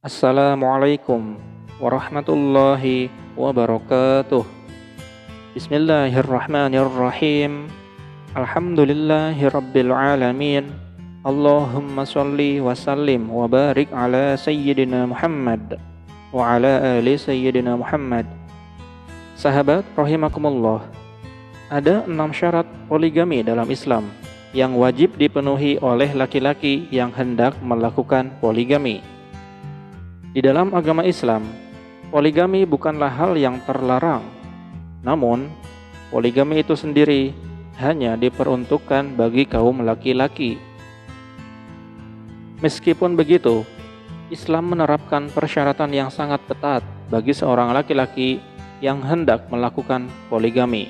Assalamualaikum warahmatullahi wabarakatuh. Bismillahirrahmanirrahim. Alhamdulillahi rabbil alamin. Allahumma salli wa sallim wa barik ala Sayyidina Muhammad wa ala ali Sayyidina Muhammad. Sahabat rahimakumullah, ada 6 syarat poligami dalam Islam yang wajib dipenuhi oleh laki-laki yang hendak melakukan poligami. Di dalam agama Islam, poligami bukanlah hal yang terlarang. Namun, poligami itu sendiri hanya diperuntukkan bagi kaum laki-laki. Meskipun begitu, Islam menerapkan persyaratan yang sangat ketat bagi seorang laki-laki yang hendak melakukan poligami.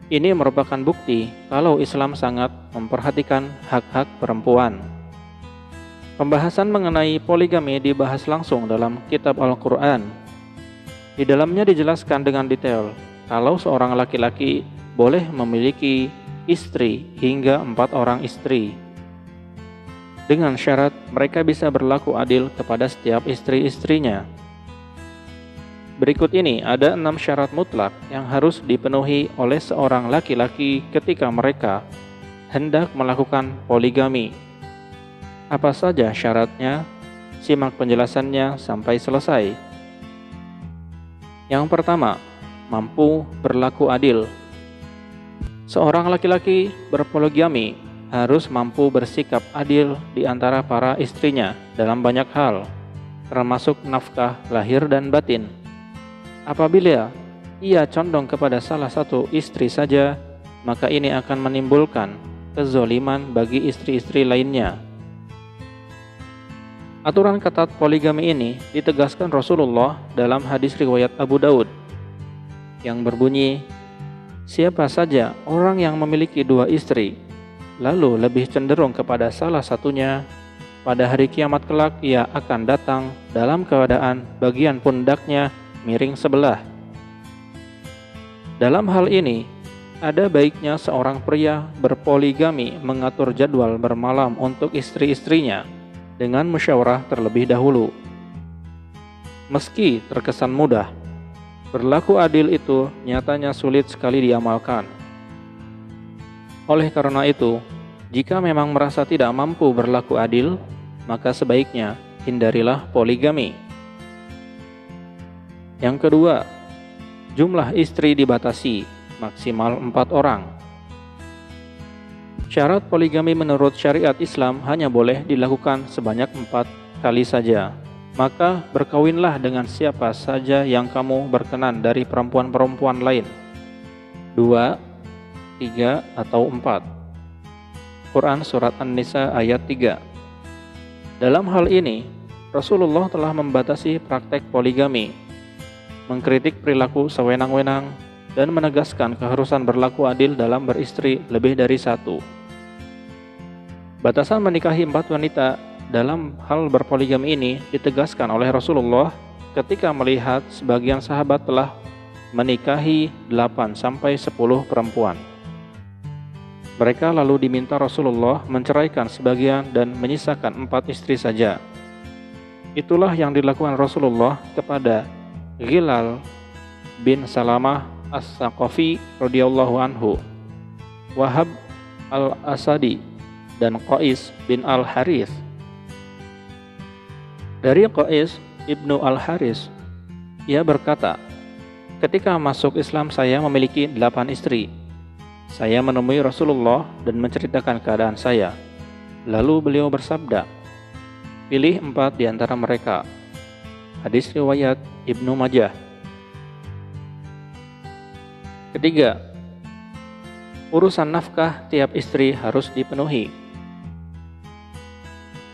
Ini merupakan bukti kalau Islam sangat memperhatikan hak-hak perempuan. Pembahasan mengenai poligami dibahas langsung dalam kitab Al-Quran. Di dalamnya dijelaskan dengan detail kalau seorang laki-laki boleh memiliki istri hingga 4 orang istri, dengan syarat mereka bisa berlaku adil kepada setiap istri-istrinya. Berikut ini ada 6 syarat mutlak yang harus dipenuhi oleh seorang laki-laki ketika mereka hendak melakukan poligami. Apa saja syaratnya? Simak penjelasannya sampai selesai. Yang pertama, mampu berlaku adil. Seorang laki-laki berpoligami harus mampu bersikap adil di antara para istrinya dalam banyak hal, termasuk nafkah lahir dan batin. Apabila ia condong kepada salah satu istri saja, maka ini akan menimbulkan kezoliman bagi istri-istri lainnya. Aturan ketat poligami ini ditegaskan Rasulullah dalam hadis riwayat Abu Daud yang berbunyi, siapa saja orang yang memiliki 2 istri, lalu lebih cenderung kepada salah satunya, pada hari kiamat kelak ia akan datang dalam keadaan bagian pundaknya miring sebelah. Dalam hal ini, ada baiknya seorang pria berpoligami mengatur jadwal bermalam untuk istri-istrinya dengan musyawarah terlebih dahulu. Meski terkesan mudah, berlaku adil itu nyatanya sulit sekali diamalkan. Oleh karena itu, jika memang merasa tidak mampu berlaku adil, maka sebaiknya hindarilah poligami. Yang kedua, jumlah istri dibatasi maksimal 4 orang. Syarat poligami menurut syariat Islam hanya boleh dilakukan sebanyak 4 kali saja. Maka berkawinlah dengan siapa saja yang kamu berkenan dari perempuan-perempuan lain, 2, 3, atau 4. Quran Surat An-Nisa ayat 3. Dalam hal ini, Rasulullah telah membatasi praktek poligami, mengkritik perilaku sewenang-wenang, dan menegaskan keharusan berlaku adil dalam beristri lebih dari 1. Batasan menikahi 4 wanita dalam hal berpoligami ini ditegaskan oleh Rasulullah ketika melihat sebagian sahabat telah menikahi 8-10 perempuan. Mereka lalu diminta Rasulullah menceraikan sebagian dan menyisakan 4 istri saja. Itulah yang dilakukan Rasulullah kepada Ghilal bin Salamah As-Saqafi radhiyallahu anhu, Wahab al-Asadi, dan Qais bin al-Harith. Dari Qais ibnu al-Harith, ia berkata, ketika masuk Islam saya memiliki 8 istri. Saya menemui Rasulullah dan menceritakan keadaan saya. Lalu beliau bersabda, pilih 4 di antara mereka. Hadis riwayat Ibnu Majah. Ketiga, urusan nafkah tiap istri harus dipenuhi.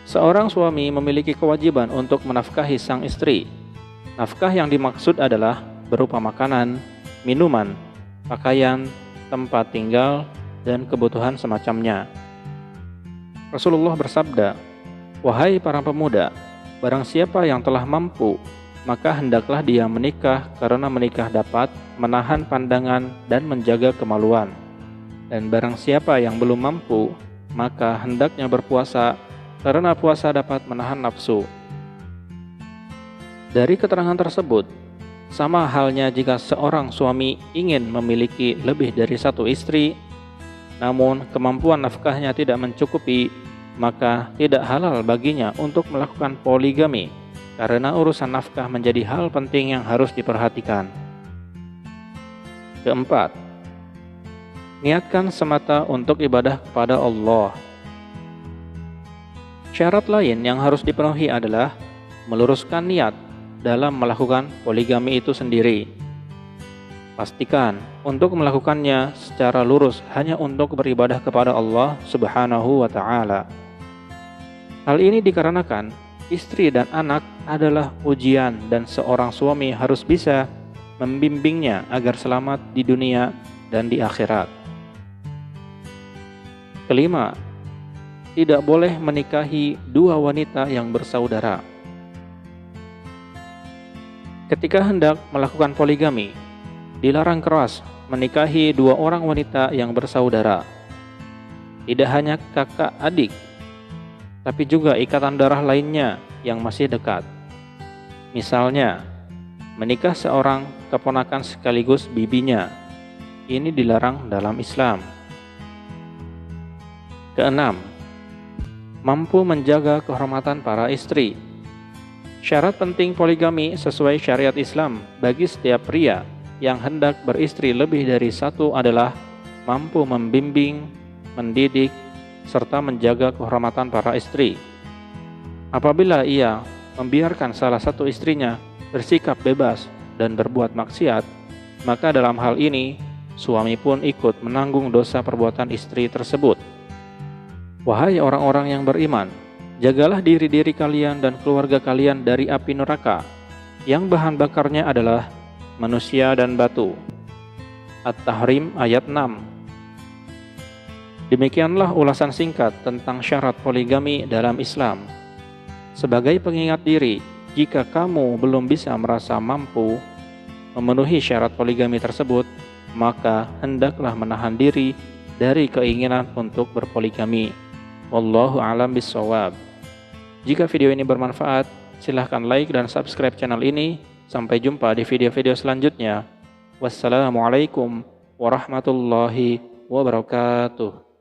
Seorang suami memiliki kewajiban untuk menafkahi sang istri. Nafkah yang dimaksud adalah berupa makanan, minuman, pakaian, tempat tinggal, dan kebutuhan semacamnya. Rasulullah bersabda, wahai para pemuda, barang siapa yang telah mampu, maka hendaklah dia menikah karena menikah dapat menahan pandangan dan menjaga kemaluan. Dan barang siapa yang belum mampu, maka hendaknya berpuasa karena puasa dapat menahan nafsu. Dari keterangan tersebut, sama halnya jika seorang suami ingin memiliki lebih dari satu istri, namun kemampuan nafkahnya tidak mencukupi, maka tidak halal baginya untuk melakukan poligami, karena urusan nafkah menjadi hal penting yang harus diperhatikan. Keempat, niatkan semata untuk ibadah kepada Allah. Syarat lain yang harus dipenuhi adalah meluruskan niat dalam melakukan poligami itu sendiri. Pastikan untuk melakukannya secara lurus hanya untuk beribadah kepada Allah Subhanahu wa Ta'ala. Hal ini dikarenakan istri dan anak adalah ujian, dan seorang suami harus bisa membimbingnya agar selamat di dunia dan di akhirat. Kelima, tidak boleh menikahi dua wanita yang bersaudara. Ketika hendak melakukan poligami, dilarang keras menikahi dua orang wanita yang bersaudara. Tidak hanya kakak adik, tapi juga ikatan darah lainnya yang masih dekat. Misalnya, menikah seorang keponakan sekaligus bibinya. Ini dilarang dalam Islam. Keenam, mampu menjaga kehormatan para istri. Syarat penting poligami sesuai syariat Islam bagi setiap pria yang hendak beristri lebih dari satu adalah mampu membimbing, mendidik, serta menjaga kehormatan para istri. Apabila ia membiarkan salah satu istrinya bersikap bebas dan berbuat maksiat, maka dalam hal ini suami pun ikut menanggung dosa perbuatan istri tersebut. Wahai orang-orang yang beriman, jagalah diri-diri kalian dan keluarga kalian dari api neraka, yang bahan bakarnya adalah manusia dan batu. At-Tahrim ayat 6. Demikianlah ulasan singkat tentang syarat poligami dalam Islam. Sebagai pengingat diri, jika kamu belum bisa merasa mampu memenuhi syarat poligami tersebut, maka hendaklah menahan diri dari keinginan untuk berpoligami. Wallahu a'lam bishawab. Jika video ini bermanfaat, silahkan like dan subscribe channel ini. Sampai jumpa di video-video selanjutnya. Wassalamualaikum warahmatullahi wabarakatuh.